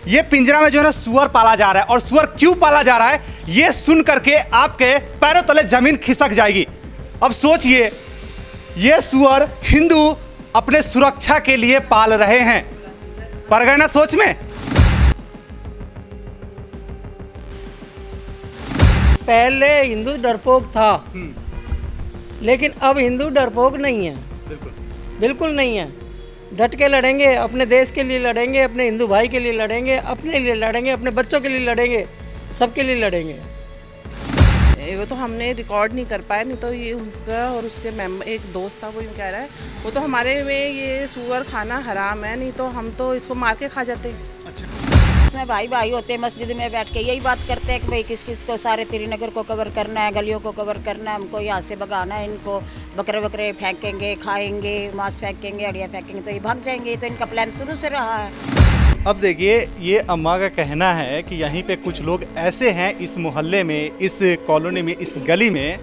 ये पिंजरा में जो है ना सुअर पाला जा रहा है, और सुअर क्यों पाला जा रहा है ये सुन करके आपके पैरों तले जमीन खिसक जाएगी। अब सोचिए, ये सुअर हिंदू अपने सुरक्षा के लिए पाल रहे हैं। पड़ गए ना सोच में। पहले हिंदू डरपोक था, लेकिन अब हिंदू डरपोक नहीं है। बिल्कुल नहीं है। डट के लड़ेंगे, अपने देश के लिए लड़ेंगे, अपने हिंदू भाई के लिए लड़ेंगे, अपने लिए लड़ेंगे, अपने बच्चों के लिए लड़ेंगे, सबके लिए लड़ेंगे। वो तो हमने रिकॉर्ड नहीं कर पाया, नहीं तो ये उसका और उसके एक दोस्त था वो यूँ कह रहा है वो तो हमारे में ये सुअर खाना हराम है, नहीं तो हम तो इसको मार के खा जाते। अच्छा, इसमें भाई भाई होते हैं, मस्जिद में बैठ के यही बात करते हैं कि भाई किस किस को सारे श्रीनगर को कवर करना है, गलियों को कवर करना है, हमको यहाँ से भगाना है, इनको बकरे बकरे फेंकेंगे, खाएंगे, मांस फेंकेंगे, अड़िया फेंकेंगे तो ये भाग जाएंगे। तो इनका प्लान शुरू से रहा है। अब देखिए, ये अम्मा का कहना है कि यहीं पे कुछ लोग ऐसे हैं इस मोहल्ले में, इस कॉलोनी में, इस गली में,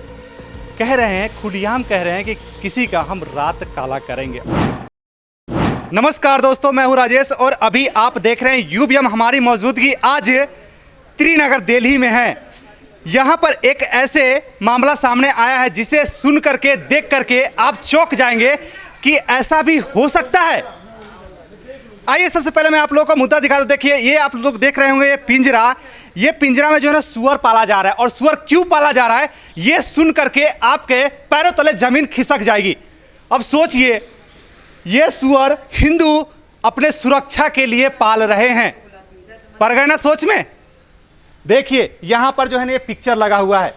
कह रहे हैं, खुलेआम कह रहे हैं कि किसी का हम रात काला करेंगे। नमस्कार दोस्तों, मैं हूं राजेश और अभी आप देख रहे हैं यूबीएम। हमारी मौजूदगी आज त्रिनगर दिल्ली में है। यहाँ पर एक ऐसे मामला सामने आया है जिसे सुन करके, देख करके आप चौंक जाएंगे कि ऐसा भी हो सकता है। आइए सबसे पहले मैं आप लोगों को मुद्दा दिखा दूं। देखिए, ये आप लोग देख रहे होंगे ये पिंजरा में जो है ना सुअर पाला जा रहा है, और सुअर क्यों पाला जा रहा है ये सुन करके आपके पैरों तले जमीन खिसक जाएगी। अब सोचिए, ये सुअर हिंदू अपने सुरक्षा के लिए पाल रहे हैं। पड़ गए ना सोच में। देखिए, यहां पर जो है ना ये पिक्चर लगा हुआ है,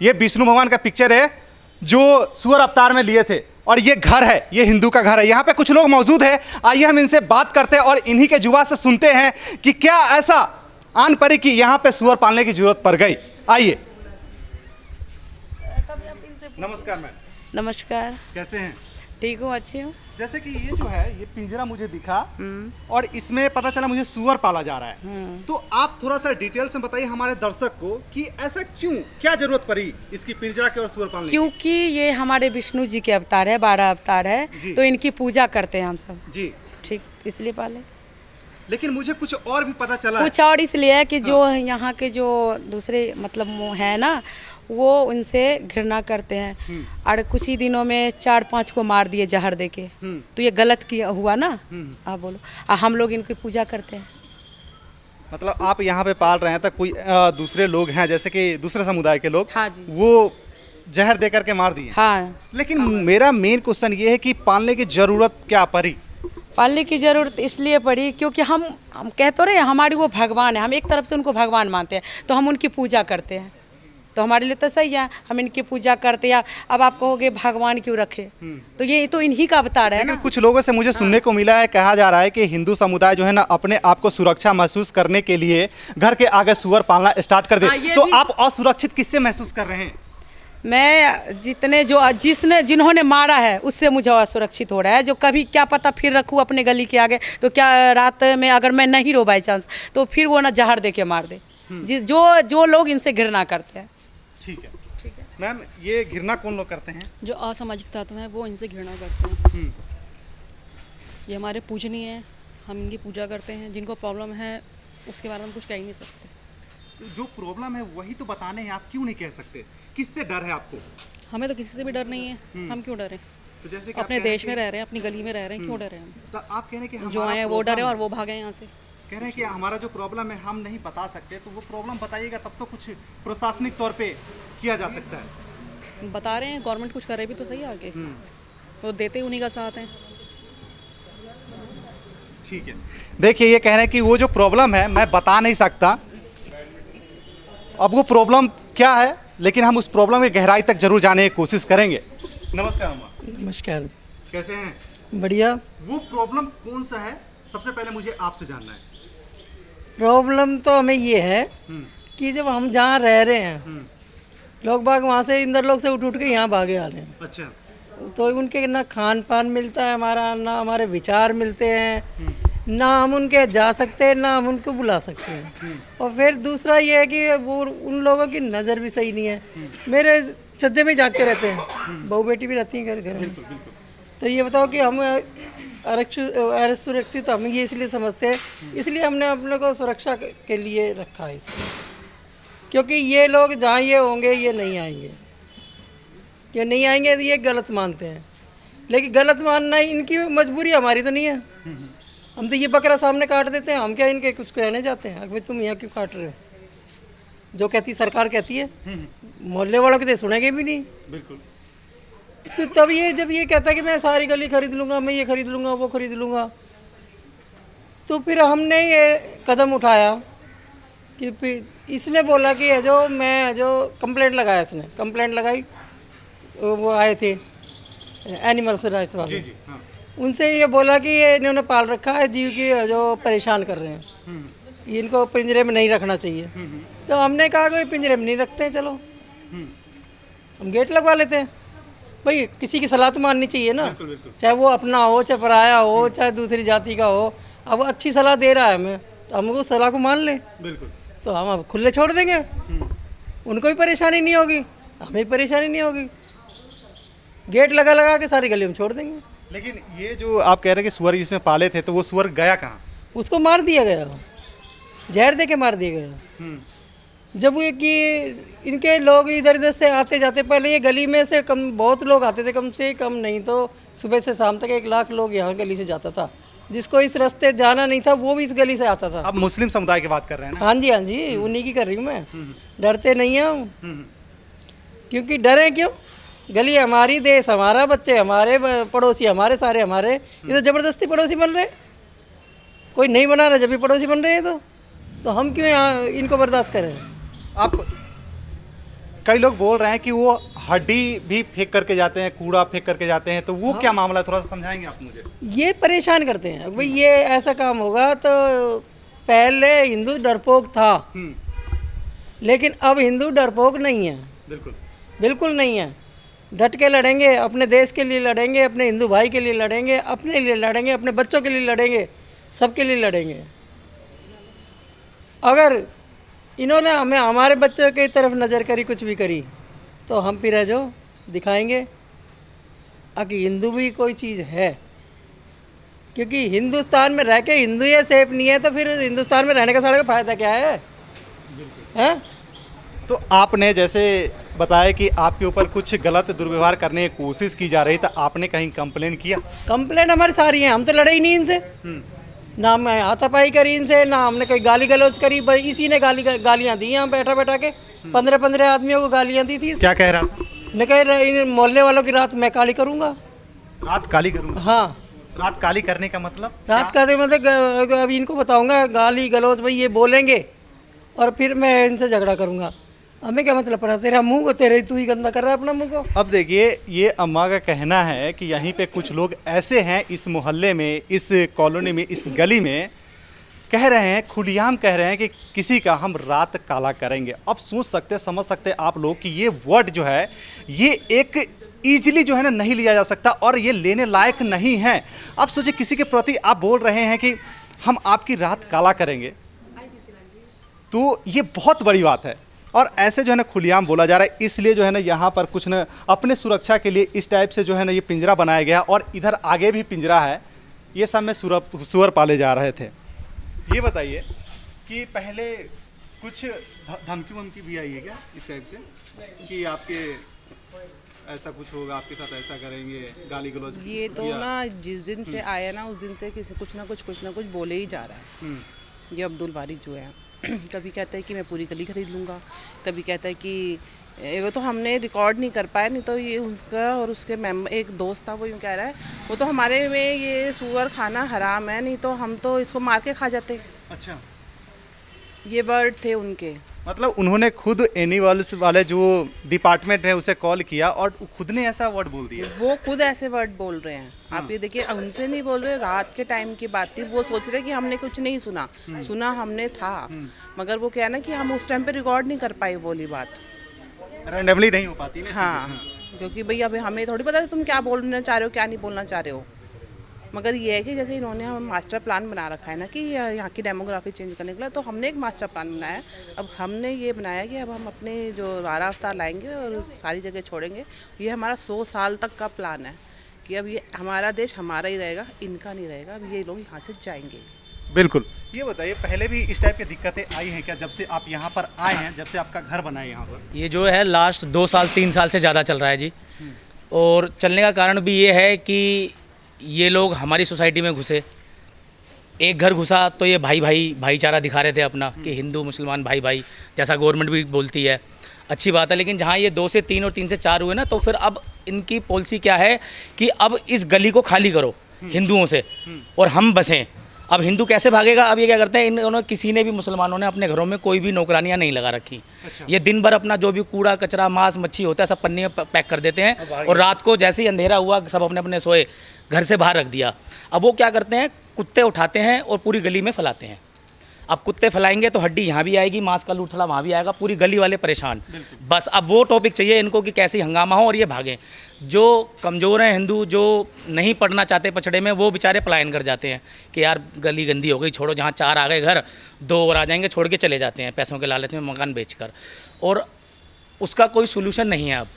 ये विष्णु भगवान का पिक्चर है जो सुअर अवतार में लिए थे, और ये घर है, ये हिंदू का घर है। यहाँ पे कुछ लोग मौजूद हैं, आइए हम इनसे बात करते हैं और इन्हीं के जुबान से सुनते हैं कि क्या ऐसा आन पड़ी कि यहाँ पे सुअर पालने की जरूरत पड़ गई। आइए। नमस्कार मैम। नमस्कार। कैसे हैं? ठीक हूँ, अच्छी हूँ। जैसे कि ये जो है ये पिंजरा मुझे दिखा और इसमें पता चला मुझे सुअर पाला जा रहा है, तो आप थोड़ा सा डिटेल्स में बताइए हमारे दर्शक को कि ऐसा क्यों, क्या जरूरत पड़ी इसकी पिंजरा के और सुअर पालने की? क्योंकि ये हमारे विष्णु जी के अवतार है, 12 अवतार है, तो इनकी पूजा करते हैं हम सब जी। ठीक, इसलिए पाले। लेकिन मुझे कुछ और भी पता चला, कुछ और इसलिए है कि जो यहाँ के जो दूसरे मतलब है ना, वो उनसे घृणा करते हैं, और कुछ ही दिनों में 4-5 को मार दिए जहर देके, तो ये गलत किया हुआ ना। आप बोलो, हम लोग इनकी पूजा करते हैं। मतलब आप यहाँ पे पाल रहे हैं तो कोई दूसरे लोग हैं जैसे कि दूसरे समुदाय के लोग, हाँ जी, वो जहर दे करके मार दिए। हाँ। लेकिन मेरा मेन क्वेश्चन ये है कि पालने की जरूरत क्या पड़ी? पालने की जरूरत इसलिए पड़ी क्योंकि हम कह तो रहे हैं हमारी वो भगवान है, हम एक तरफ से उनको भगवान मानते हैं, तो हम उनकी पूजा करते हैं, तो हमारे लिए तो सही है, हम इनकी पूजा करते हैं। अब आप कहोगे भगवान क्यों रखे, तो ये तो इन्हीं का अवतार है ना। कुछ लोगों से मुझे सुनने को मिला है, कहा जा रहा है कि हिंदू समुदाय जो है ना अपने आप को सुरक्षा महसूस करने के लिए घर के आगे सुअर पालना स्टार्ट कर दे, तो आप असुरक्षित किससे महसूस कर रहे हैं? मैं जिन्होंने मारा है उससे मुझे असुरक्षित हो रहा है। जो कभी क्या पता फिर रखूँ अपने गली के आगे, तो क्या रात में अगर मैं नहीं रो बाई चांस, तो फिर वो ना जहर दे के मार दे। जो लोग इनसे घृणा करते हैं। ठीक है मैम, ये घृणा कौन लोग करते हैं? जो असामाजिक तत्व हैं वो इनसे घृणा करते हैं। ये हमारे पूजनीय हैं, हम इनकी पूजा करते हैं। जिनको प्रॉब्लम है उसके बारे में कुछ कह ही नहीं सकते। जो प्रॉब्लम है वही तो बताने हैं, आप क्यों नहीं कह सकते? किससे डर है आपको? हमें तो किसी से भी डर नहीं है, हम क्यों डरें? तो जैसे कि अपने देश में रह रहे हैं, अपनी गली में रह रहे हैं, क्यों डरे हम? तो आप कह रहे हैं कि जो आए वो डरे और वो भागे यहाँ से। कह रहे हैं कि हमारा जो प्रॉब्लम है हम नहीं बता सकते, तो वो प्रॉब्लम बताइएगा तब तो कुछ प्रशासनिक तौर पे किया जा सकता है। बता रहे हैं, गवर्नमेंट कुछ करे भी तो सही आगे, वो देते उन्हीं का साथ हैं। ठीक है, देखिए ये कह रहे हैं कि वो जो प्रॉब्लम है मैं बता नहीं सकता, अब वो प्रॉब्लम क्या है, लेकिन हम उस प्रॉब्लम की गहराई तक जरूर जाने की कोशिश करेंगे। नमस्कार अम्मा। नमस्कार। कैसे हैं? बढ़िया। वो प्रॉब्लम कौन सा है, सबसे पहले मुझे आपसे जानना है। प्रॉब्लम तो हमें ये है कि जब हम जहाँ रह रहे हैं, लोग बाग वहाँ से इंदर लोग से उठ के यहाँ भागे आ रहे हैं। अच्छा। तो उनके ना खान पान मिलता है हमारा, ना हमारे विचार मिलते हैं, ना हम उनके जा सकते हैं, ना हम उनको बुला सकते हैं। और फिर दूसरा ये है कि वो उन लोगों की नज़र भी सही नहीं है। मेरे छज्जे में जाग के रहते हैं, बहू बेटी भी रहती हैं घर में। तो ये बताओ कि हम सुरक्षित हम ये इसलिए समझते हैं, इसलिए हमने अपने को सुरक्षा के लिए रखा है इसको, क्योंकि ये लोग जहाँ ये होंगे ये नहीं आएंगे, कि नहीं आएंगे तो ये गलत मानते हैं, लेकिन गलत मानना इनकी मजबूरी, हमारी तो नहीं है। हम तो ये बकरा सामने काट देते हैं, हम क्या इनके कुछ कहने जाते हैं भाई तुम यहाँ क्यों काट रहे हो? जो कहती सरकार कहती है, मोहल्ले वालों के तो सुनेंगे भी नहीं। बिल्कुल। तो तब ये जब ये कहता है कि मैं सारी गली खरीद लूँगा, मैं ये खरीद लूँगा, वो खरीद लूँगा, तो फिर हमने ये कदम उठाया कि फिर इसने बोला कि जो कंप्लेंट लगाया, इसने कंप्लेंट लगाई, वो आए थे एनिमल्स राइट्स वाले, जी, हाँ। उनसे ये बोला कि ये इन्होंने पाल रखा है जीव की जो परेशान कर रहे हैं, इनको पिंजरे में नहीं रखना चाहिए। तो हमने कहा कि पिंजरे में नहीं रखते हैं, चलो हम गेट लगवा लेते हैं। भाई किसी की सलाह तो माननी चाहिए ना, चाहे वो अपना हो, चाहे पराया हो, चाहे दूसरी जाति का हो। अब वो अच्छी सलाह दे रहा है हमें, तो हम उस सलाह को मान लें। बिल्कुल। तो हम अब खुले छोड़ देंगे, उनको भी परेशानी नहीं होगी, हमें भी परेशानी नहीं होगी। गेट लगा लगा के सारी गली में छोड़ देंगे। लेकिन ये जो आप कह रहे हैं कि सुअर इसमें पाले थे, तो वो सुअर गया कहाँ? उसको मार दिया गया, जहर दे के मार दिया गया। जब वो कि इनके लोग इधर उधर से आते जाते, पहले ये गली में से कम बहुत लोग आते थे, कम से कम नहीं तो सुबह से शाम तक 1 लाख लोग यहाँ गली से जाता था। जिसको इस रास्ते जाना नहीं था वो भी इस गली से आता था। आप मुस्लिम समुदाय की बात कर रहे हैं ना? हाँ जी, हाँ जी, उन्हीं की कर रही हूँ मैं। डरते नहीं हैं हम, क्योंकि डरे क्यों? गली हमारी, देश हमारा, बच्चे हमारे, पड़ोसी हमारे, सारे हमारे। ये तो ज़बरदस्ती पड़ोसी बन रहे, कोई नहीं बना रहा जब भी पड़ोसी बन रहे हैं, तो हम क्यों यहाँ इनको बर्दाश्त करें? आप कई लोग बोल रहे हैं कि वो हड्डी भी फेंक करके जाते हैं, कूड़ा फेंक करके जाते हैं, तो वो क्या मामला है, थोड़ा सा समझाएंगे आप मुझे? ये परेशान करते हैं भाई, ये ऐसा काम होगा तो पहले हिंदू डरपोक था, लेकिन अब हिंदू डरपोक नहीं है। बिल्कुल, बिल्कुल नहीं है। डट के लड़ेंगे, अपने देश के लिए लड़ेंगे, अपने हिंदू भाई के लिए लड़ेंगे, अपने लिए लड़ेंगे, अपने बच्चों के लिए लड़ेंगे, सबके लिए लड़ेंगे। अगर इन्होंने हमें हमारे बच्चों की तरफ नज़र करी, कुछ भी करी, तो हम फिर जो दिखाएंगे कि हिंदू भी कोई चीज़ है। क्योंकि हिंदुस्तान में रह के हिंदू ये सेफ नहीं है, तो फिर हिंदुस्तान में रहने का सारे का फ़ायदा क्या है? हैं? तो आपने जैसे बताया कि आपके ऊपर कुछ गलत दुर्व्यवहार करने की कोशिश की जा रही, तो आपने कहीं कंप्लेन किया? कंप्लेंट हमारी सारी हैं, हम तो लड़े ही नहीं इनसे, ना मैं हाथापाई करी इनसे, ना हमने कोई गाली गलौज करी। इसी ने गालियाँ दी हैं, बैठा बैठा के 15-15 आदमियों को गालियाँ दी थी। क्या कह रहा था? न कह रहे मोहल्ले वालों की रात मैं काली करूँगा। रात काली करूँगा? हाँ, रात काली करने का मतलब? रात का मतलब अभी इनको बताऊँगा, गाली गलौज भाई ये बोलेंगे और फिर मैं इनसे झगड़ा करूँगा। हमें क्या मतलब पड़ा? तेरा मुंह को, तेरे तू ही गंदा कर रहा है अपना मुंह को। अब देखिए, ये अम्मा का कहना है कि यहीं पे कुछ लोग ऐसे हैं इस मोहल्ले में, इस कॉलोनी में, इस गली में, कह रहे हैं, खुलेआम कह रहे हैं कि किसी का हम रात काला करेंगे। अब सोच सकते, समझ सकते आप लोग कि ये वर्ड जो है, ये एक ईजिली जो है ना नहीं लिया जा सकता और ये लेने लायक नहीं है। अब सोचिए, किसी के प्रति आप बोल रहे हैं कि हम आपकी रात काला करेंगे, तो ये बहुत बड़ी बात है। और ऐसे जो है ना खुलेआम बोला जा रहा है, इसलिए जो है ना यहाँ पर कुछ न अपने सुरक्षा के लिए इस टाइप से जो है ना ये पिंजरा बनाया गया, और इधर आगे भी पिंजरा है। ये सब में सुअर पाले जा रहे थे। ये बताइए कि पहले कुछ धमकी वमकी भी आई है क्या इस टाइप से कि आपके ऐसा कुछ होगा, आपके साथ ऐसा करेंगे, गाली गलौज? ये तो ना जिस दिन से आया ना, उस दिन से किसी कुछ ना कुछ बोले ही जा रहा है। ये अब्दुल बारिक जो है, कभी कहता है कि मैं पूरी गली खरीद लूँगा, कभी कहता है कि वो तो हमने रिकॉर्ड नहीं कर पाया, नहीं तो ये उसका और उसके एक दोस्त था, वो यूँ कह रहा है वो तो हमारे में ये सुअर खाना हराम है, नहीं तो हम तो इसको मार के खा जाते। अच्छा, ये वर्ड थे उनके। मतलब उन्होंने खुद एनिमल्स वाले जो डिपार्टमेंट है उसे कॉल किया और खुद ने ऐसा वर्ड बोल दिया? वो खुद ऐसे वर्ड बोल रहे हैं। आप ये देखिए, उनसे नहीं बोल रहे, रात के टाइम की बात थी। वो सोच रहे कि हमने कुछ नहीं सुना, सुना हमने था, मगर वो क्या है ना कि हम उस टाइम पे रिकॉर्ड नहीं कर पाए, बोली बात रैंडमली नहीं हो पाती ना। हाँ, क्योंकि भाई अभी हमें थोड़ी पता है तुम क्या बोलना चाह रहे हो, क्या नहीं बोलना चाह रहे हो। मगर ये है कि जैसे इन्होंने हम मास्टर प्लान बना रखा है ना कि यहाँ की डेमोग्राफी चेंज करने के लिए, तो हमने एक मास्टर प्लान बनाया। अब हमने ये बनाया कि अब हम अपने जो 12 अवतार लाएंगे और सारी जगह छोड़ेंगे। ये हमारा 100 साल तक का प्लान है कि अब ये हमारा देश हमारा ही रहेगा, इनका नहीं रहेगा, अब ये लोग यहाँ से जाएंगे। बिल्कुल। ये बताइए, पहले भी इस टाइप की दिक्कतें आई हैं क्या जब से आप यहाँ पर आए हैं, जब से आपका घर बना है यहाँ पर? ये जो है लास्ट 2 साल 3 साल से ज़्यादा चल रहा है जी। और चलने का कारण भी ये है कि ये लोग हमारी सोसाइटी में घुसे। एक घर घुसा तो ये भाईचारा दिखा रहे थे अपना कि हिंदू मुसलमान भाई भाई, जैसा गवर्नमेंट भी बोलती है, अच्छी बात है। लेकिन जहाँ ये 2 से 3 और 3 से 4 हुए ना, तो फिर अब इनकी पॉलिसी क्या है कि अब इस गली को खाली करो हिंदुओं से और हम बसें। अब हिंदू कैसे भागेगा? अब ये क्या करते हैं, इन्होंने किसी ने भी, मुसलमानों ने अपने घरों में कोई भी नौकरानियां नहीं लगा रखी। अच्छा। ये दिन भर अपना जो भी कूड़ा कचरा मांस मच्छी होता है सब पन्नी में पैक कर देते हैं और रात को जैसे ही अंधेरा हुआ सब अपने अपने सोए, घर से बाहर रख दिया। अब वो क्या करते हैं, कुत्ते उठाते हैं और पूरी गली में फैलाते हैं। अब कुत्ते फैलाएंगे तो हड्डी यहाँ भी आएगी, मांस का लूठड़ा वहाँ भी आएगा, पूरी गली वाले परेशान। बस अब वो टॉपिक चाहिए इनको कि कैसे हंगामा हो और ये भागें। जो कमज़ोर हैं हिंदू, जो नहीं पढ़ना चाहते पछड़े में, वो बेचारे पलायन कर जाते हैं कि यार गली गंदी हो गई, छोड़ो, जहाँ 4 आ गए घर 2 और आ जाएंगे, छोड़ के चले जाते हैं पैसों के लालच में मकान बेचकर। और उसका कोई सोल्यूशन नहीं है अब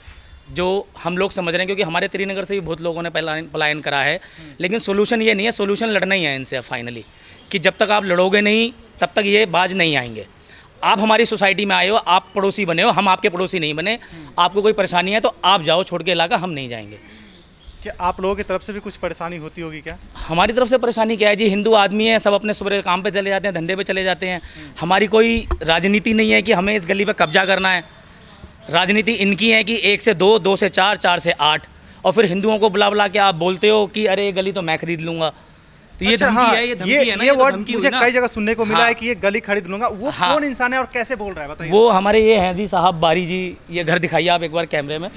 जो हम लोग समझ रहे हैं, क्योंकि हमारे त्रिनगर से भी बहुत लोगों ने पलायन करा है। लेकिन सोल्यूशन ये नहीं है, सोल्यूशन लड़ना ही है इनसे फाइनली, कि जब तक आप लड़ोगे नहीं तब तक ये बाज नहीं आएंगे। आप हमारी सोसाइटी में आए हो, आप पड़ोसी बने हो, हम आपके पड़ोसी नहीं बने। आपको कोई परेशानी है तो आप जाओ छोड़ के इलाका, हम नहीं जाएंगे। क्या आप लोगों की तरफ से भी कुछ परेशानी होती होगी क्या? हमारी तरफ से परेशानी क्या है जी, हिंदू आदमी है, सब अपने सुबह काम पे चले जाते हैं, धंधे पे चले जाते हैं। हमारी कोई राजनीति नहीं है कि हमें इस गली पे कब्जा करना है। राजनीति इनकी है कि 1 से 2, 2 से 4, 4 से 8, और फिर हिंदुओं को बुला बुला के आप बोलते हो कि अरे ये गली तो मैं खरीद लूँगा। तो ये अच्छा, धमकी हाँ, है, ये धमकी है ना, ये तो वर्ड धमकी मुझे हुई ना। कई जगह सुनने को मिला हाँ। है कि ये गली खरीद लूंगा। वो हाँ। कौन इंसान है और कैसे बोल रहा है, बताइए। वो हमारे ये हैं जी साहब बारी जी, ये घर दिखाइए आप एक बार कैमरे में।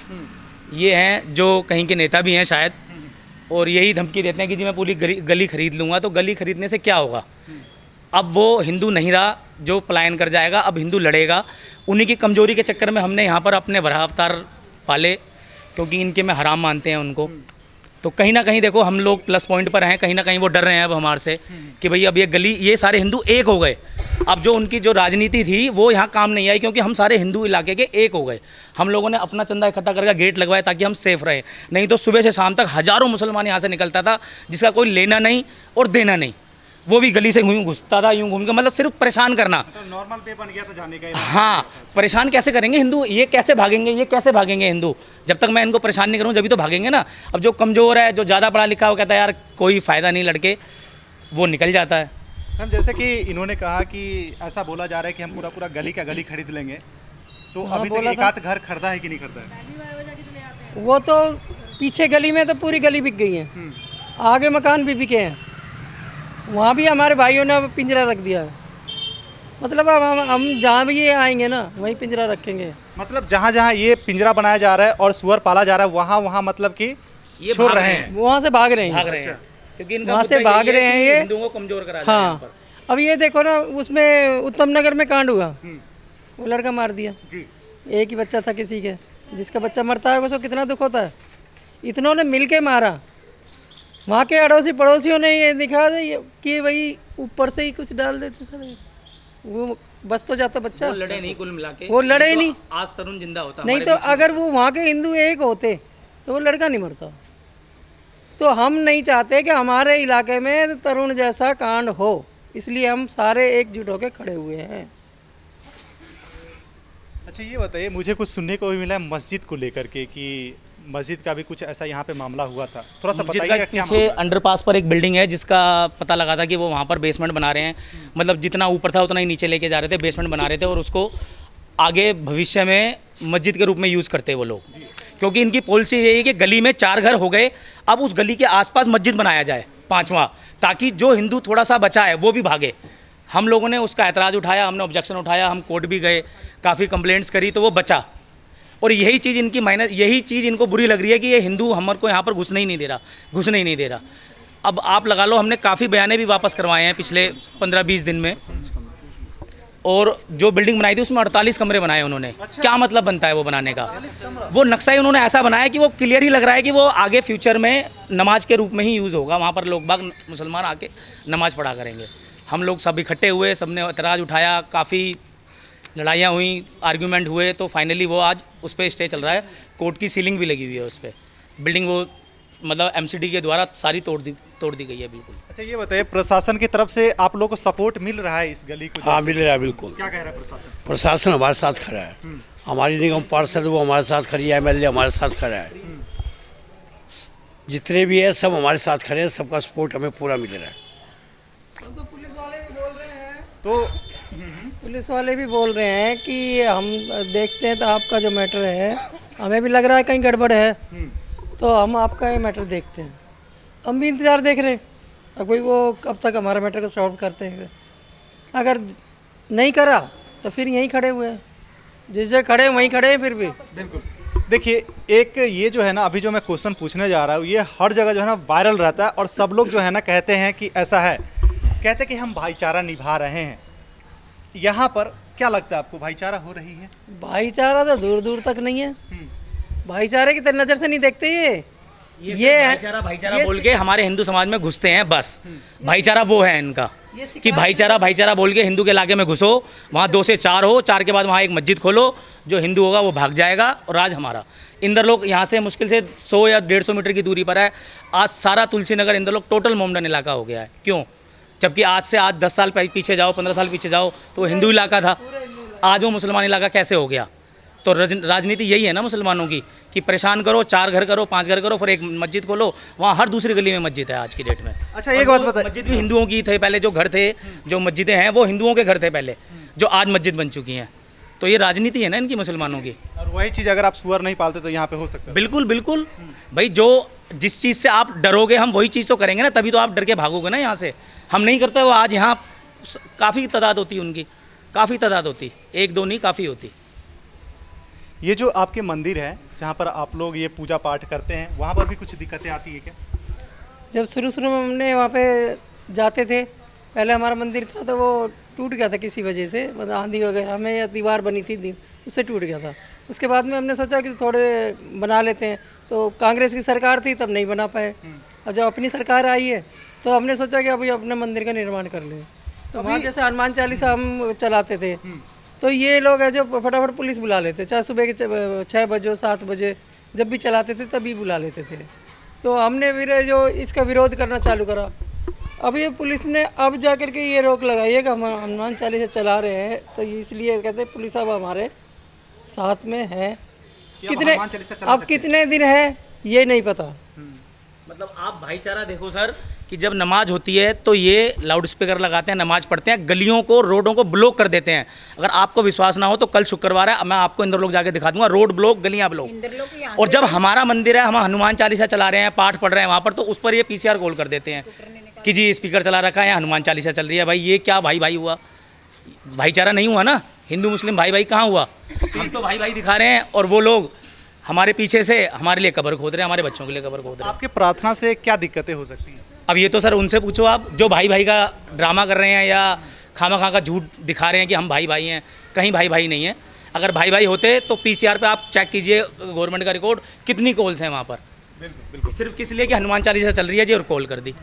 ये हैं जो कहीं के नेता भी हैं शायद, और यही धमकी देते हैं कि जी मैं पूरी गली खरीद लूँगा। तो गली खरीदने से क्या होगा? अब वो हिंदू नहीं रहा जो पलायन कर जाएगा, अब हिंदू लड़ेगा। उन्हीं की कमजोरी के चक्कर में हमने यहाँ पर अपने वराह अवतार पाले, क्योंकि इनके में हराम मानते हैं उनको। तो कहीं ना कहीं देखो हम लोग प्लस पॉइंट पर हैं, कहीं ना कहीं वो डर रहे हैं अब हमारे से कि भाई अब ये गली, ये सारे हिंदू एक हो गए। अब जो उनकी जो राजनीति थी वो यहाँ काम नहीं आई, क्योंकि हम सारे हिंदू इलाके के एक हो गए। हम लोगों ने अपना चंदा इकट्ठा करके गेट लगवाए ताकि हम सेफ रहे। नहीं तो सुबह से शाम तक हज़ारों मुसलमान यहाँ से निकलता था, जिसका कोई लेना नहीं और देना नहीं। वो भी गली से यूँ घुसता था, यूँ घूम के, मतलब सिर्फ परेशान करना। नॉर्मल पे बन गया था जाने का। हाँ, परेशान कैसे करेंगे हिंदू? ये कैसे भागेंगे, ये कैसे भागेंगे हिंदू? जब तक मैं इनको परेशान नहीं करूँ जब भी तो भागेंगे ना। अब जो कमज़ोर है, जो ज़्यादा पढ़ा लिखा, वो कहता है यार कोई फ़ायदा नहीं लड़के, वो निकल जाता है। हम जैसे कि इन्होंने कहा कि ऐसा बोला जा रहा है कि हम पूरा गली का गली खरीद लेंगे, तो हाँ, अभी तक बोला एक था। आध घर खरीदा है कि नहीं खरीदा है? वो तो पीछे गली में तो पूरी गली बिक गई है, आगे मकान भी बिके हैं। वहाँ भी हमारे भाइयों ने अब पिंजरा रख दिया है। मतलब अब हम जहाँ भी ये आएंगे ना वहीं पिंजरा रखेंगे। मतलब जहाँ जहाँ ये पिंजरा बनाया जा रहा है और सुअर पाला जा रहा है, वहाँ वहाँ मतलब कि ये छोड़ भाग रहे रहे हैं। वहाँ से भाग रहे हैं। भाग रहे हैं क्योंकि इनका वहाँ से मुद्दा भाग यही है रहे हैं कि ये। हिंदुओं को कमजोर करा दिया यहाँ हाँ, पर। अब ये देखो ना, उसमें उत्तम नगर में कांड हुआ, वो लड़का मार दिया। एक ही बच्चा था किसी के, जिसका बच्चा मरता है उसको कितना दुख होता है। इतनों ने मिल के मारा। वहाँ के अड़ोसी पड़ोसियों ने ये दिखा दे कि भाई ऊपर से ही कुछ डाल देते थे, वो बस तो जाता बच्चा। वो लड़े नहीं कुल मिला के, वो लड़े ही नहीं। आज तरुण जिंदा होता नहीं हमारे तो बीच में। अगर वो वहाँ के हिंदू एक होते तो वो लड़का नहीं मरता। तो हम नहीं चाहते कि हमारे इलाके में तरुण जैसा कांड हो, इसलिए हम सारे एकजुट होकर खड़े हुए हैं। अच्छा, ये बताइए, मुझे कुछ सुनने को भी मिला है मस्जिद को लेकर के कि मस्जिद का भी कुछ ऐसा यहाँ पे मामला हुआ था, थोड़ा सा मस्जिद बताइएगा का क्या पीछे मामला है? अंडरपास पर एक बिल्डिंग है जिसका पता लगा था कि वो वहाँ पर बेसमेंट बना रहे हैं। मतलब जितना ऊपर था उतना ही नीचे लेके जा रहे थे, बेसमेंट बना रहे थे, और उसको आगे भविष्य में मस्जिद के रूप में यूज़ करते हैं वो लोग। क्योंकि इनकी पॉलिसी यही है कि गली में 4 घर हो गए, अब उस गली के आसपास मस्जिद बनाया जाए 5वां, ताकि जो हिंदू थोड़ा सा बचा है वो भी भागे। हम लोगों ने उसका ऐतराज़ उठाया, हमने ऑब्जेक्शन उठाया, हम कोर्ट भी गए, काफ़ी कंप्लेंट्स करी, तो वो बचा। और यही चीज़ इनकी माइनस, यही चीज़ इनको बुरी लग रही है कि ये हिंदू हमारे को यहाँ पर घुसने ही नहीं दे रहा। अब आप लगा लो, हमने काफ़ी बयाने भी वापस करवाए हैं पिछले 15-20 दिन में। और जो बिल्डिंग बनाई थी उसमें 48 कमरे बनाए उन्होंने। क्या मतलब बनता है वो बनाने का? वो नक्शा ही उन्होंने ऐसा बनाया कि वो क्लियर ही लग रहा है कि वो आगे फ्यूचर में नमाज के रूप में ही यूज़ होगा। वहाँ पर लोग बाग मुसलमान आके नमाज पढ़ा करेंगे। हम लोग सब इकट्ठे हुए, सब ने एतराज़ उठाया, काफ़ी लड़ाइयाँ हुई, आर्ग्यूमेंट हुए, तो फाइनली वो आज उस पर स्टे चल रहा है। कोर्ट की सीलिंग भी लगी हुई है उस पर। बिल्डिंग वो मतलब एमसीडी के द्वारा सारी तोड़ दी गई है बिल्कुल। अच्छा ये बताइए, प्रशासन की तरफ से आप लोग को सपोर्ट मिल रहा है इस गली को? हाँ जैसे? मिल रहा है बिल्कुल। क्या कह रहा है प्रशासन? प्रशासन हमारे साथ खड़ा है, हमारी निगम पार्षद वो हमारे साथ खड़ी है, एमएलए हमारे साथ खड़ा है, जितने भी है सब हमारे साथ खड़े हैं, सबका सपोर्ट हमें पूरा मिल रहा है। पुलिस वाले भी बोल रहे हैं तो पुलिस वाले भी बोल रहे हैं कि हम देखते हैं तो आपका जो मैटर है हमें भी लग रहा है कहीं गड़बड़ है, तो हम आपका ये मैटर देखते हैं। हम भी इंतज़ार देख रहे हैं अब भाई वो कब तक हमारा मैटर को सॉल्व करते हैं। अगर नहीं करा तो फिर यहीं खड़े हुए हैं, जिस जगह खड़े हैं वहीं खड़े हैं फिर भी। बिल्कुल। देखिए, एक ये जो है ना, अभी जो मैं क्वेश्चन पूछने जा रहा हूँ, ये हर जगह जो है ना वायरल रहता है और सब लोग जो है ना कहते हैं कि ऐसा है, कहते हैं कि हम भाईचारा निभा रहे हैं। यहाँ पर क्या लगता है आपको, भाईचारा हो रही है? भाईचारा तो दूर दूर तक नहीं है, भाईचारे की तरह नज़र से नहीं देखते ये भाईचारा बोल के हमारे हिंदू समाज में घुसते हैं बस। भाईचारा वो है इनका कि भाईचारा बोल के हिंदू के इलाके में घुसो, वहाँ 2 से 4 हो, 4 के बाद वहाँ एक मस्जिद खोलो, जो हिंदू होगा वो भाग जाएगा और राज हमारा। इंदर लोग यहाँ से मुश्किल से 100 या 150 मीटर की दूरी पर है। आज सारा तुलसी नगर इंदर लोग टोटल मोमडन इलाका हो गया है। क्यों? जबकि आज 10 साल पीछे जाओ, 15 साल पीछे जाओ तो वो हिंदू इलाका था, आज वो मुसलमान इलाका कैसे हो गया? तो राजनीति यही है ना मुसलमानों की कि परेशान करो, 4 घर करो, 5 घर करो, फिर एक मस्जिद खोलो। वहाँ हर दूसरी गली में मस्जिद है आज की डेट में। अच्छा एक बात बताइए, मस्जिद भी हिंदुओं की थे पहले, जो घर थे, जो मस्जिदें हैं वो हिंदुओं के घर थे पहले, जो आज मस्जिद बन चुकी हैं। तो ये राजनीति है ना इनकी मुसलमानों की। और वही चीज़ अगर आप सुअर नहीं पालते तो यहाँ पे हो सकता है? बिल्कुल बिल्कुल भाई, जो जिस चीज़ से आप डरोगे हम वही चीज़ तो करेंगे ना, तभी तो आप डर के भागोगे ना यहाँ से। हम नहीं करते वो आज यहाँ काफ़ी तादाद होती उनकी, काफ़ी तादाद होती, 1-2 नहीं काफ़ी होती। ये जो आपके मंदिर है जहाँ पर आप लोग ये पूजा पाठ करते हैं, वहाँ पर भी कुछ दिक्कतें आती है क्या? जब शुरू में हमने वहाँ पे जाते थे, पहले हमारा मंदिर था तो वो टूट गया था किसी वजह से, मतलब आंधी वगैरह में, या दीवार बनी थी उससे टूट गया था। उसके बाद में हमने सोचा कि थोड़े बना लेते हैं, तो कांग्रेस की सरकार थी तब नहीं बना पाए। अब जब अपनी सरकार आई है तो हमने सोचा कि अभी अपने मंदिर का निर्माण कर लें। तो वहाँ जैसे हनुमान चालीसा हम चलाते थे, तो ये लोग है जो फटाफट पुलिस बुला लेते, चाहे सुबह के 6 बजे 7 बजे जब भी चलाते थे तभी बुला लेते थे। तो हमने फिर जो इसका विरोध करना चालू करा। अब ये पुलिस ने अब जा कर के ये रोक लगाई है कि हम हनुमान चालीसा चला रहे हैं, तो इसलिए कहते हैं पुलिस अब हमारे साथ में है। अब कितने दिन है ये नहीं पता। मतलब आप भाईचारा देखो सर कि जब नमाज होती है तो ये लाउड स्पीकर लगाते हैं, नमाज पढ़ते हैं, गलियों को, रोडों को ब्लॉक कर देते हैं। अगर आपको विश्वास ना हो तो कल शुक्रवार है, मैं आपको इंदर लोग जाके दिखा दूंगा, रोड ब्लॉक, गलियां ब्लॉक। और जब हमारा मंदिर है, हम हनुमान चालीसा चला रहे हैं, पाठ पढ़ रहे हैं वहाँ पर, तो उस पर ये PCR कॉल कर देते हैं कि जी स्पीकर चला रखा है, हनुमान चालीसा चल रही है। भाई ये क्या भाई हुआ? भाईचारा नहीं हुआ ना, हिंदू मुस्लिम भाई कहाँ हुआ? हम तो भाई दिखा रहे हैं और वो लोग हमारे पीछे से हमारे लिए कब्र खोद रहे हैं, हमारे बच्चों के लिए कब्र खोद रहे हैं। आपके प्रार्थना से क्या दिक्कतें हो सकती हैं? अब ये तो सर उनसे पूछो आप, जो भाई का ड्रामा कर रहे हैं या खामा का झूठ दिखा रहे हैं कि हम भाई हैं। कहीं भाई नहीं है। अगर भाई होते तो PCR पे आप चेक कीजिए गवर्नमेंट का रिकॉर्ड, कितनी कॉल्स हैं वहाँ पर। बिल्कुल सिर्फ किस लिए कि हनुमान चालीसा चल रही है जी, और कॉल कर दी।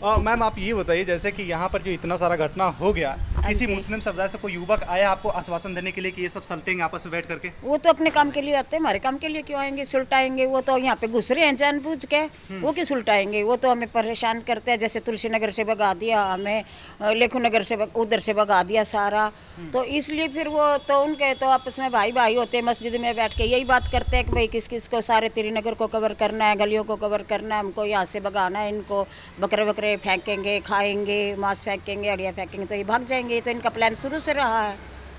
मैम आप ये बताइए, जैसे कि यहाँ पर जो इतना सारा घटना हो गया, किसी मुस्लिम समुदाय से कोई युवक आया आपको आश्वासन देने के लिए कि ये सब सलटेंगे आपस में बैठ करके? वो तो अपने काम के लिए आते हैं, हमारे काम के लिए क्यों आएंगे, सुलटाएंगे? वो तो यहाँ पे घुस रहे हैं जानबूझ के, वो क्यों सुलटाएंगे? वो तो हमें परेशान करते हैं। जैसे तुलसी नगर से भगा दिया हमें, लेखू नगर से उधर से भगा दिया सारा, तो इसलिए फिर वो तो उनके तो आपस में भाई होते हैं, मस्जिद में बैठ के यही बात करते हैं कि भाई किस किस को सारे त्रिनगर को कवर करना है, गलियों को कवर करना है, हमको यहाँ से भगाना है, इनको बकरे फेंकेंगे, खाएंगे, मांस फेंकेंगे, अड़िया फेंकेंगे तो ये भाग जाएंगे। तो इनका प्लान शुरू से रहा है।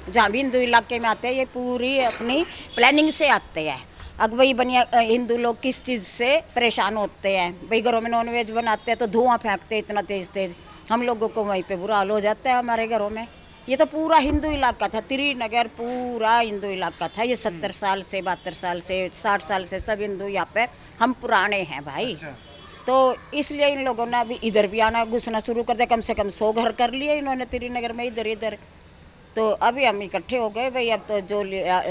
जहाँ भी हिंदू इलाके में आते हैं ये पूरी अपनी प्लानिंग से आते हैं। अब भाई बनिया हिंदू लोग किस चीज़ से परेशान होते हैं, भाई घरों में नॉनवेज बनाते हैं तो धुआं फेंकते हैं इतना तेज, हम लोगों को वहीं पे बुरा हाल हो जाता है हमारे घरों में। ये तो पूरा हिंदू इलाका था, त्रिनगर पूरा हिंदू इलाका था। ये 70 साल से 72 साल से 60 साल से सब हिंदू यहाँ पे हम पुराने हैं भाई। अच्छा। तो इसलिए इन लोगों ने अभी इधर भी आना घुसना शुरू कर दिया। कम से कम 100 घर कर लिए इन्होंने त्रिनगर में इधर। तो अभी हम इकट्ठे हो गए भाई, अब तो जो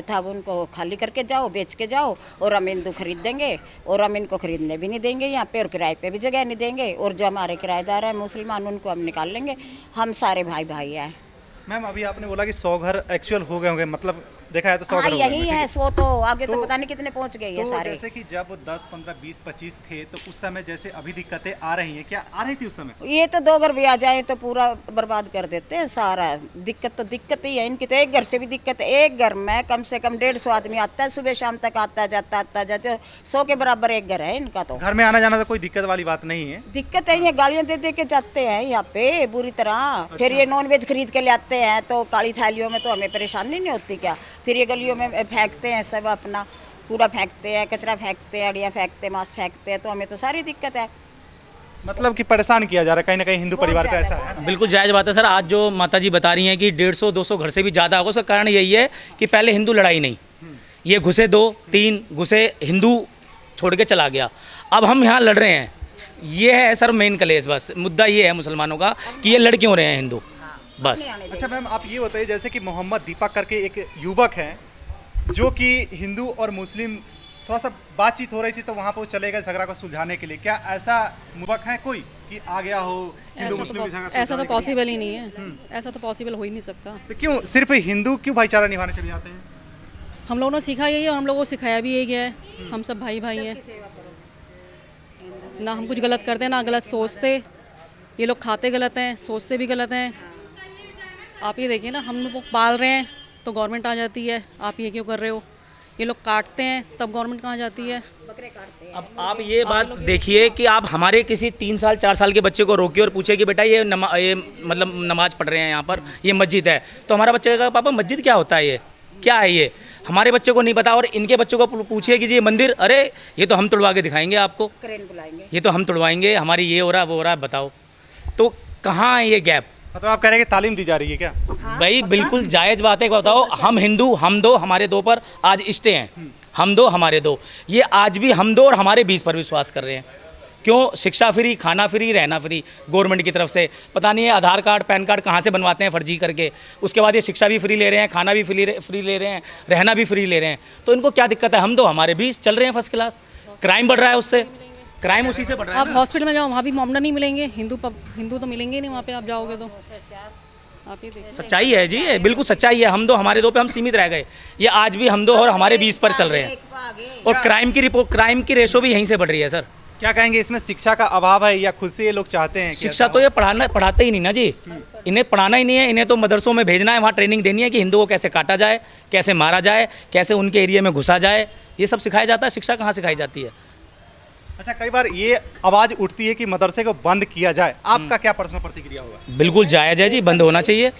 था उनको खाली करके जाओ, बेच के जाओ, और हम हिंदू खरीद देंगे, और हम इनको खरीदने भी नहीं देंगे यहाँ पे, और किराए पे भी जगह नहीं देंगे, और जो हमारे किराएदार हैं मुसलमान उनको हम निकाल लेंगे। हम सारे भाई हैं। मैम अभी आपने बोला कि 100 घर एक्चुअल हो गए होंगे, मतलब देखा है तो 100 हाँ घर यही हुए हैं, है, ठीक 100 तो आगे तो तो- पता नहीं कितने पहुंच गए ये तो सारे। जैसे कि जब 10, 15, 20, 25 थे तो उस समय जैसे अभी दिक्कतें आ रही हैं, क्या आ रही थी उस समय? ये तो 2 घर भी आ जाए तो पूरा बर्बाद कर देते हैं सारा। दिक्कत तो दिक्कत ही है इनकी, तो एक घर से भी दिक्कत है। एक घर में कम से कम 150 आदमी आता है, सुबह शाम तक आता जाता 100 के बराबर एक घर है इनका। तो घर में आना जाना तो कोई दिक्कत वाली बात नहीं है। दिक्कत है, ये गालियां दे दे के जाते हैं यहाँ पे बुरी तरह। फिर ये नॉन वेज खरीद के लाते हैं तो काली थालियों में, तो हमें परेशानी नहीं होती क्या? फिर ये गलियों में फेंकते हैं सब, अपना कूड़ा फेंकते हैं, कचरा फेंकते हैं, अड़ियाँ फेंकते हैं, मांस फेंकते हैं, तो हमें तो सारी दिक्कत है। मतलब कि परेशान किया जा रहा है कहीं ना कहीं हिंदू परिवार का, ऐसा है। बिल्कुल जायज़ बात है सर। आज जो माता जी बता रही हैं कि 150-200 घर से भी ज़्यादा होगा, उसका कारण यही है कि पहले हिंदू लड़ाई नहीं, ये घुसे 2-3 घुसे, हिंदू छोड़ के चला गया, अब हम यहाँ लड़ रहे हैं। ये है सर मेन कलेश, बस मुद्दा ये है मुसलमानों का कि ये लड़ क्यों रहे हैं हिंदू, बस। अच्छा मैम, आप ये बताइए, जैसे कि मोहम्मद दीपक करके एक युवक है जो कि हिंदू और मुस्लिम थोड़ा सा बातचीत हो रही थी तो वहाँ पर वो चले गए झगड़ा को सुलझाने के लिए, क्या ऐसा युवक है कोई कि आ गया हो हिंदू मुस्लिम झगड़ा ऐसा तो सुलझाने के लिए? पॉसिबल ही नहीं है, ऐसा तो पॉसिबल हो ही नहीं सकता। तो क्यों सिर्फ हिंदू क्यों भाईचारा निभाने चले जाते हैं? हम लोगों ने सीखा यही है और हम लोगों को सिखाया भी यही है, हम सब भाई भाई हैं, ना हम कुछ गलत करते ना गलत सोचते। ये लोग खाते गलत हैं, सोचते भी गलत हैं। आप ये देखिए ना, हम लोग पाल रहे हैं तो गवर्नमेंट आ जाती है, आप ये क्यों कर रहे हो? ये लोग काटते हैं तब गवर्नमेंट कहाँ जाती है? अब आप ये बात देखिए कि आप हमारे किसी 3 साल 4 साल के बच्चे को रोकिए और पूछे कि बेटा ये मतलब नमाज पढ़ रहे हैं यहाँ पर, ये मस्जिद है, तो हमारा बच्चा कहेगा पापा मस्जिद क्या होता है, ये क्या है ये? हमारे बच्चे को नहीं पता। और इनके बच्चों को पूछिए कि जी ये मंदिर, अरे ये तो हम तुड़वा के दिखाएंगे आपको, क्रेन बुलाएंगे, ये तो हम तुड़वाएंगे, हमारी ये हो रहा है वो हो रहा है, बताओ। तो कहाँ है ये गैप? मतलब आप कह रहे हैं कि तालीम दी जा रही है क्या? भाई बिल्कुल जायज़ बात है। बताओ, हम हिंदू, हम दो हमारे दो पर आज इष्टे हैं, हम दो हमारे दो, ये आज भी हम दो और हमारे 20 पर विश्वास कर रहे हैं। क्यों? शिक्षा फ्री, खाना फ्री, रहना फ्री गवर्नमेंट की तरफ से। पता नहीं है आधार कार्ड पैन कार्ड कहाँ से बनवाते हैं फर्जी करके, उसके बाद ये शिक्षा भी फ्री ले रहे हैं, खाना भी फ्री ले रहे हैं, रहना भी फ्री ले रहे हैं। तो इनको क्या दिक्कत है? हम दो हमारे 20 चल रहे हैं फर्स्ट क्लास। क्राइम बढ़ रहा है, उससे क्राइम उसी से बढ़ रहा है आप ना। हॉस्पिटल में जाओ, वहाँ भी मामला नहीं मिलेंगे, हिंदू तो मिलेंगे नहीं वहाँ पे आप जाओगे तो। आप ये देखिए, सच्चाई है जी, ये बिल्कुल सच्चाई है। हम दो हमारे दो पे हम सीमित रह गए, ये आज भी हम दो और हमारे 20 पर चल रहे हैं। और क्राइम की रेशो भी यहीं से बढ़ रही है सर। क्या कहेंगे, इसमें शिक्षा का अभाव है या खुद से ये लोग चाहते हैं कि शिक्षा ऐसा तो ये पढ़ाते ही नहीं ना जी, इन्हें पढ़ाना ही नहीं है। इन्हें तो मदरसों में भेजना है, वहाँ ट्रेनिंग देनी है कि हिंदुओं को कैसे काटा जाए, कैसे मारा जाए, कैसे उनके एरिया में घुसा जाए, ये सब सिखाया जाता है। शिक्षा कहाँ सिखाई जाती है? अच्छा, कई बार ये आवाज़ उठती है कि मदरसे को बंद किया जाए, आपका क्या पर्सनल प्रतिक्रिया होगा? बिल्कुल जायज़ है जी, बंद होना चाहिए,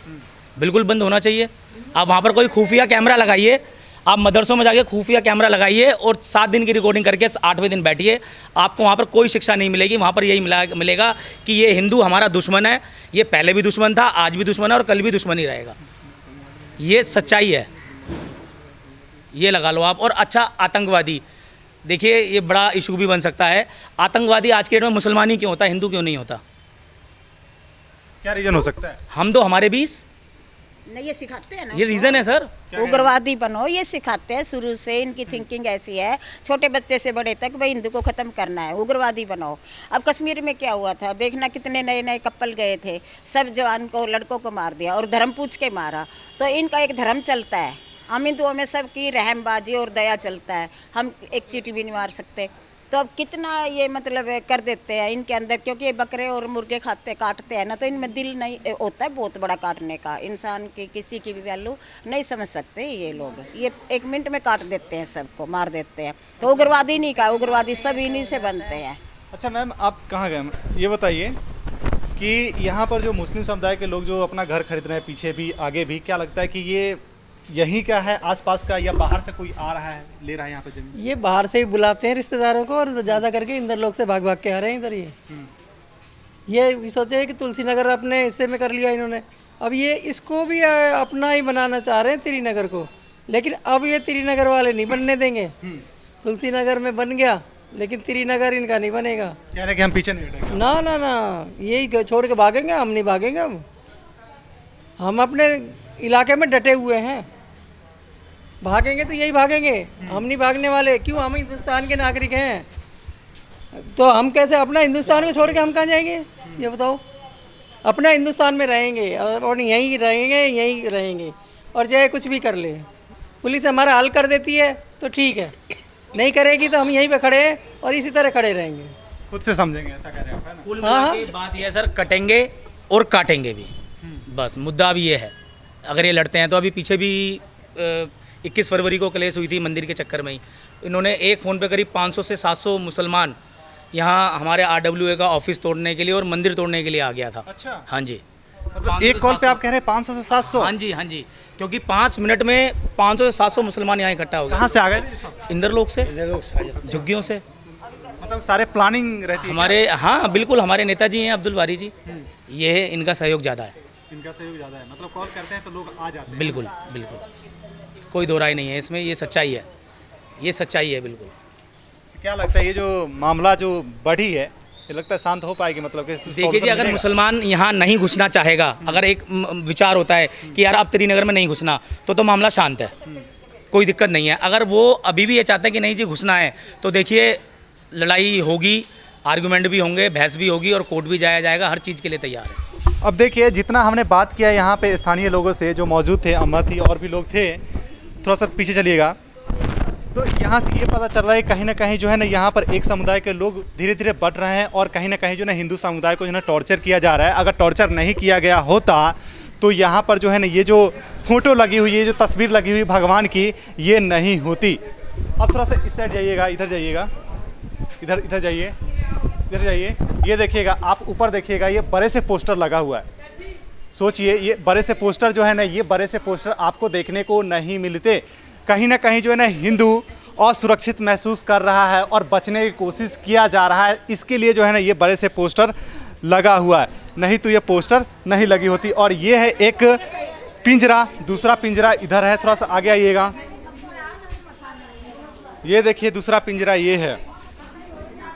बिल्कुल बंद होना चाहिए। आप वहाँ पर कोई खुफिया कैमरा लगाइए, आप मदरसों में जाके खुफिया कैमरा लगाइए और 7 दिन की रिकॉर्डिंग करके 8वें दिन बैठिए, आपको वहाँ पर कोई शिक्षा नहीं मिलेगी। वहाँ पर यही मिलेगा कि ये हिंदू हमारा दुश्मन है, ये पहले भी दुश्मन था, आज भी दुश्मन है और कल भी दुश्मन ही रहेगा। ये सच्चाई है, ये लगा लो आप। और अच्छा, आतंकवादी, देखिए ये बड़ा इशू भी बन सकता है। आतंकवादी आज के डेट में मुसलमान ही क्यों होता है, हिंदू क्यों नहीं होता? क्या रीजन हो सकता है? हम दो हमारे 20, नहीं ये सिखाते हैं ना, ये रीज़न है सर। उग्रवादी बनो, ये सिखाते हैं शुरू से। इनकी थिंकिंग ऐसी है, छोटे बच्चे से बड़े तक, भाई हिंदू को ख़त्म करना है, उग्रवादी बनो। अब कश्मीर में क्या हुआ था देखना, कितने नए नए कपल गए थे, सब जवान को लड़कों को मार दिया और धर्म पूछ के मारा। तो इनका एक धर्म चलता है, हम हिंदुओं में सबकी रहमबाजी और दया चलता है, हम एक चींटी भी नहीं मार सकते। तो अब कितना ये मतलब कर देते हैं इनके अंदर, क्योंकि ये बकरे और मुर्गे काटते हैं ना, तो इनमें दिल नहीं होता है बहुत बड़ा काटने का। इंसान की किसी की भी वैल्यू नहीं समझ सकते ये लोग, ये 1 मिनट में काट देते हैं, सबको मार देते हैं। तो उग्रवादी नहीं कहा, उग्रवादी सब इन्हीं से बनते हैं। अच्छा मैम, आप कहाँ गए? ये बताइए कि यहाँ पर जो मुस्लिम समुदाय के लोग जो अपना घर खरीद रहे हैं, पीछे भी आगे भी, क्या लगता है कि ये यहीं का है आसपास का, या बाहर से कोई आ रहा है ले रहा है यहाँ पे जमीन? ये बाहर से ही बुलाते हैं रिश्तेदारों को, और ज़्यादा करके इंदर लोग से भाग भाग के आ रहे हैं इधर। ये सोचे कि तुलसी नगर अपने हिस्से में कर लिया इन्होंने, अब ये इसको भी अपना ही बनाना चाह रहे हैं त्रिनगर को। लेकिन अब ये त्रिनगर वाले नहीं बनने देंगे। तुलसी नगर में बन गया, लेकिन त्रिनगर इनका नहीं बनेगा। कह रहे हैं कि हम पीछे नहीं हटेंगे। ना ना ना, यही छोड़ के भागेंगे, हम नहीं भागेंगे। हम अपने इलाके में डटे हुए हैं, भागेंगे तो यही भागेंगे, हम नहीं भागने वाले। क्यों? हम हिंदुस्तान के नागरिक हैं, तो हम कैसे अपना हिंदुस्तान को छोड़ के हम कहाँ जाएंगे? ये बताओ। अपना हिंदुस्तान में रहेंगे और यहीं रहेंगे, और चाहे कुछ भी कर ले। पुलिस हमारा हल कर देती है तो ठीक है, नहीं करेगी तो हम यहीं पे खड़े हैं और इसी तरह खड़े रहेंगे। खुद से समझेंगे, ऐसा कह रहे हैं आप, है ना? कुल मिला के बात यह है सर, कटेंगे और काटेंगे भी, बस मुद्दा अभी ये है। अगर ये लड़ते हैं तो अभी पीछे भी 21 फरवरी को क्लेश हुई थी मंदिर के चक्कर में ही। इन्होंने एक फ़ोन पे करीब 500 से 700 मुसलमान यहाँ हमारे RWA का ऑफिस तोड़ने के लिए और मंदिर तोड़ने के लिए आ गया था। अच्छा, हाँ जी, मतलब एक कॉल पे आप कह रहे हैं 500 से 700? हाँ जी, हाँ जी, क्योंकि 5 मिनट में 500 से 700 मुसलमान यहाँ इकट्ठा हो गए। कहाँ से आ गए? इंदरलोक से, झुग्गियों से। मतलब सारे प्लानिंग रहती है हमारे, हाँ बिल्कुल, हमारे नेताजी हैं अब्दुल बारी जी, ये है, इनका सहयोग ज़्यादा है। इनका सहयोग ज़्यादा है, मतलब कॉल करते हैं तो लोग आ जाते हैं। बिल्कुल बिल्कुल, कोई दो राय नहीं है इसमें, ये सच्चाई है, ये सच्चाई है बिल्कुल। क्या लगता है ये जो मामला जो बढ़ी है, ये लगता है शांत हो पाएगी? मतलब कि कुछ देखिए solution जी, अगर मिलेगा? मुसलमान यहाँ नहीं घुसना चाहेगा, अगर एक विचार होता है कि यार अब श्रीनगर में नहीं घुसना, तो मामला शांत है, कोई दिक्कत नहीं है। अगर वो अभी भी ये चाहते हैं कि नहीं जी घुसना है, तो देखिए लड़ाई होगी, आर्गूमेंट भी होंगे, बहस भी होगी और कोर्ट भी जाया जाएगा, हर चीज़ के लिए तैयार है। अब देखिए, जितना हमने बात किया यहाँ पे स्थानीय लोगों से जो मौजूद थे, अम्मा थी और भी लोग थे, थोड़ा सा पीछे चलिएगा, तो यहाँ से ये पता चल रहा है कहीं ना कहीं जो है ना यहाँ पर एक समुदाय के लोग धीरे धीरे बढ़ रहे हैं और कहीं ना कहीं जो है ना हिंदू समुदाय को जो है ना टॉर्चर किया जा रहा है। अगर टॉर्चर नहीं किया गया होता तो यहाँ पर जो है ना ये जो फोटो लगी हुई है, जो तस्वीर लगी हुई भगवान की, ये नहीं होती। अब थोड़ा सा इस साइड जाइएगा, इधर जाइएगा, इधर जाइए, इधर जाइए, ये देखिएगा, आप ऊपर देखिएगा, ये बड़े से पोस्टर लगा हुआ है। सोचिए, ये बड़े से पोस्टर जो है ना, ये बड़े से पोस्टर आपको देखने को नहीं मिलते। कहीं ना कहीं जो है ना हिंदू असुरक्षित महसूस कर रहा है और बचने की कोशिश किया जा रहा है, इसके लिए जो है ना ये बड़े से पोस्टर लगा हुआ है, नहीं तो ये पोस्टर नहीं लगी होती। और ये है एक पिंजरा, दूसरा पिंजरा इधर है, थोड़ा सा आगे आइएगा, ये देखिए दूसरा पिंजरा ये है।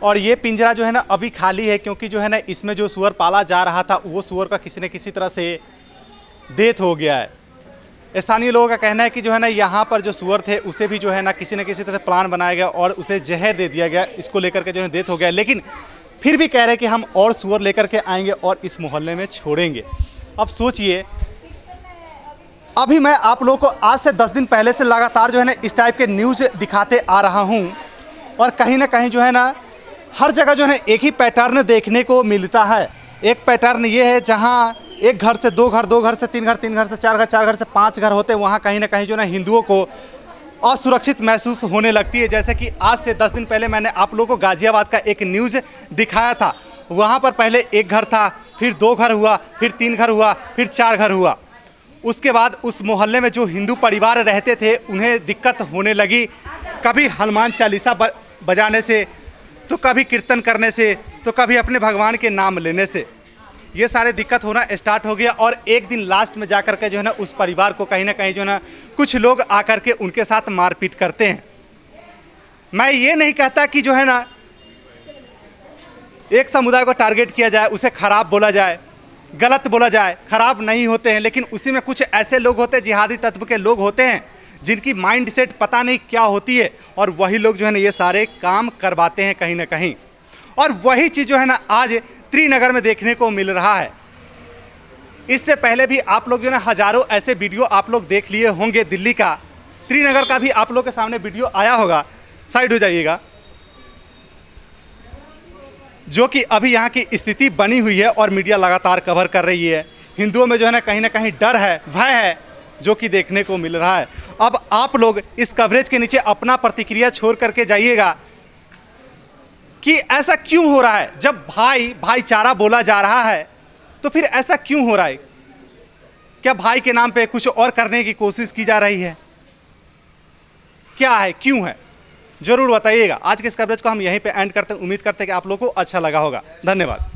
और ये पिंजरा जो है ना अभी खाली है, क्योंकि जो है ना इसमें जो सूअर पाला जा रहा था वो सूअर का किसी न किसी तरह से डेथ हो गया है। स्थानीय लोगों का कहना है कि जो है ना यहाँ पर जो सूअर थे उसे भी जो है ना किसी न किसी तरह से प्लान बनाया गया और उसे जहर दे दिया गया, इसको लेकर के जो है डेथ हो गया। लेकिन फिर भी कह रहे हैं कि हम और सूअर लेकर के आएंगे और इस मोहल्ले में छोड़ेंगे। अब सोचिए, अभी मैं आप लोगों को आज से 10 दिन पहले से लगातार जो है ना इस टाइप के न्यूज़ दिखाते आ रहा हूँ और कहीं ना कहीं जो है ना हर जगह जो है ना एक ही पैटर्न देखने को मिलता है। एक पैटर्न ये है जहाँ एक घर से दो घर, दो घर से तीन घर, तीन घर से चार घर, चार घर से पांच घर होते हैं, वहाँ कहीं ना कहीं जो ना हिंदुओं को असुरक्षित महसूस होने लगती है। जैसे कि आज से 10 दिन पहले मैंने आप लोगों को गाज़ियाबाद का एक न्यूज़ दिखाया था। वहाँ पर पहले एक घर था, फिर 2 घर हुआ, फिर 3 घर हुआ, फिर 4 घर हुआ। उसके बाद उस मोहल्ले में जो हिंदू परिवार रहते थे उन्हें दिक्कत होने लगी, कभी हनुमान चालीसा बजाने से, तो कभी कीर्तन करने से, तो कभी अपने भगवान के नाम लेने से। ये सारे दिक्कत होना स्टार्ट हो गया और एक दिन लास्ट में जाकर के जो है ना उस परिवार को कहीं ना कहीं जो है ना कुछ लोग आकर के उनके साथ मारपीट करते हैं। मैं ये नहीं कहता कि जो है ना एक समुदाय को टारगेट किया जाए, उसे खराब बोला जाए, गलत बोला जाए, खराब नहीं होते हैं, लेकिन उसी में कुछ ऐसे लोग होते हैं, जिहादी तत्व के लोग होते हैं जिनकी माइंड सेट पता नहीं क्या होती है और वही लोग जो है ना ये सारे काम करवाते हैं कहीं ना कहीं। और वही चीज़ जो है ना आज श्रीनगर में देखने को मिल रहा है। इससे पहले भी आप लोग जो है ना हज़ारों ऐसे वीडियो आप लोग देख लिए होंगे। दिल्ली का, श्रीनगर का भी आप लोग के सामने वीडियो आया होगा, साइड हो जाइएगा, जो कि अभी यहाँ की स्थिति बनी हुई है और मीडिया लगातार कवर कर रही है। हिंदुओं में जो है ना कहीं डर है, भय है, जो कि देखने को मिल रहा है। अब आप लोग इस कवरेज के नीचे अपना प्रतिक्रिया छोड़ करके जाइएगा कि ऐसा क्यों हो रहा है। जब भाईचारा बोला जा रहा है तो फिर ऐसा क्यों हो रहा है? क्या भाई के नाम पे कुछ और करने की कोशिश की जा रही है? क्या है, क्यों है, ज़रूर बताइएगा। आज के इस कवरेज को हम यहीं पे एंड करते हैं। उम्मीद करते हैं कि आप लोगों को अच्छा लगा होगा। धन्यवाद।